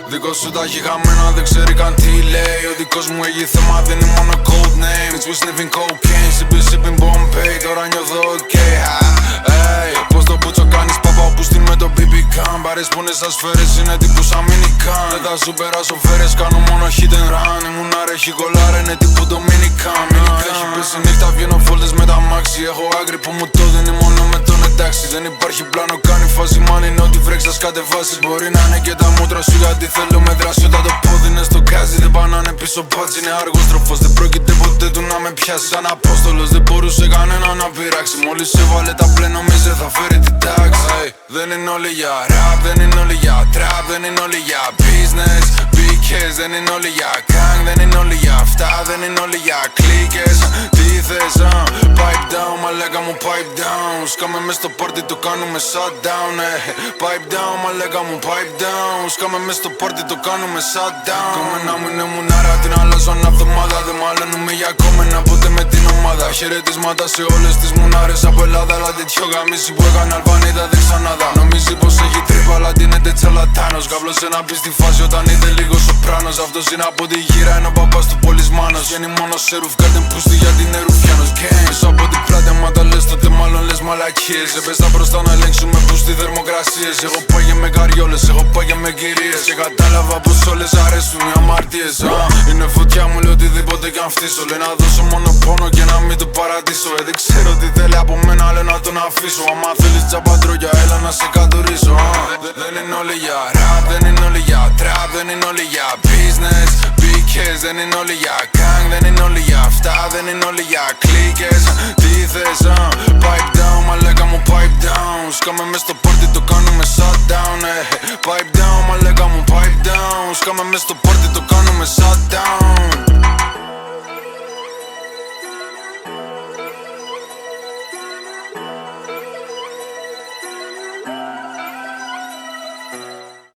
Δικό σου τα έχει χαμένα, δεν ξέρει καν τι λέει. Ο δικός μου έχει θέμα, δεν είναι μόνο code name. Bitch, we sniffing cocaine, sipping Bombay. Τώρα νιώθω ok. Πώς το πούτσο κάνεις παπά που στείλ με το BB Cam. Πάρες πόνες σαν σφαίρες, είναι τύπου σαν minican. Δεν θα σου περάσω φέρες, κάνω μόνο hit and run. Ήμουν αρέχει κολλάρα, είναι τύπου το minican. Έχει πέσει νύχτα, βγαίνω φόλτες με τα μάξι. Έχω άκρη που μου το δίνει μόνο με τον εντάξει. Δεν υπάρχει πλάνο, κάνει φάση, man είναι ό,τι βρέξει θα κατεβάσει. Μπορεί να είναι και τα μούτρα σου γιατί θέλω με δράση. Όταν το πόδι είναι στο γκάζι, δεν πανάνε πίσω μπάτσι. Είναι άργος τροφός, δεν πρόκειται ποτέ του να με πιάσει. Σαν απόστολος, δεν μπορούσε κανένα να πειράξει. Μόλις έβαλε τα πλέ νομίζε θα φέρει την τάξη. Δεν είναι όλοι για rap, δεν είναι όλοι για trap, δεν είναι όλοι για business. BKs, δεν είναι όλοι για gang, δεν είναι όλοι για αυτά, δεν είναι όλοι για κλίκες. Τι θες, pipe down, μαλάκα μου pipe down. Σκάμε μες στο party, το κάνουμε shutdown. Pipe down, μαλάκα μου pipe down. Σκάμε μες στο party, το κάνουμε shutdown. Κομμένα μου είναι μουνάρα, την αλλάζω ανά εβδομάδα. Δεν μαλώνουμε για κόμμενα, ποτέ με την ομάδα. Χαιρετίσματα σε όλες τις μουνάρες από Ελλάδα. Αλλά τέτοιο γαμίσι που έκανε Αλβανίδα δεν ξαναδά. Νομίζει πως έχει τρύπα, αλλά την είναι τσαλατάνος. Καβλώσε να μπει στη φάση όταν είδε λίγο σοπράνος. Αυτός είναι από τη γύρα, είναι ο παπάς του πολισμάνος. Βγαίνει μόνο σε ρουφκάρτεν πούστη γιατί είναι ρουφιάνος. Πίσω από την πλάτη, άμα τα λες τότε μάλλον λες μαλακίες. Έπαιζα μπροστά να ελέγξουμε πούστη θερμοκρασίες. Έχω πάει με καριόλες, έχω πάει με κυρίες. Και κατάλαβα πως όλες αρέσουν οι αμαρτίες. Είναι φωτιά μου, λέει οτιδήποτε κι αν φτύσω. Λέει να δώσω μόνο πόνο και να μην το παρατήσω. Δεν ξέρω τι θέλει από μένα, λέει να τον αφήσω. Άμα θέλεις τσαμπαντρόγια, έλα να σε κατουρίσω. Δεν είναι όλοι για rap, δεν είναι όλοι για trap, δεν είναι όλοι για business. BKs, δεν είναι όλοι για gang, δεν είναι όλοι για αυτά, δεν είναι όλοι για κλίκες. Τι θες, pipe down, μαλάκα μου pipe down. Σκάμε μες στο party, το κάνουμε shutdown. Pipe down, μαλάκα μου pipe down. Σκάμε μες στο party, το κάνουμε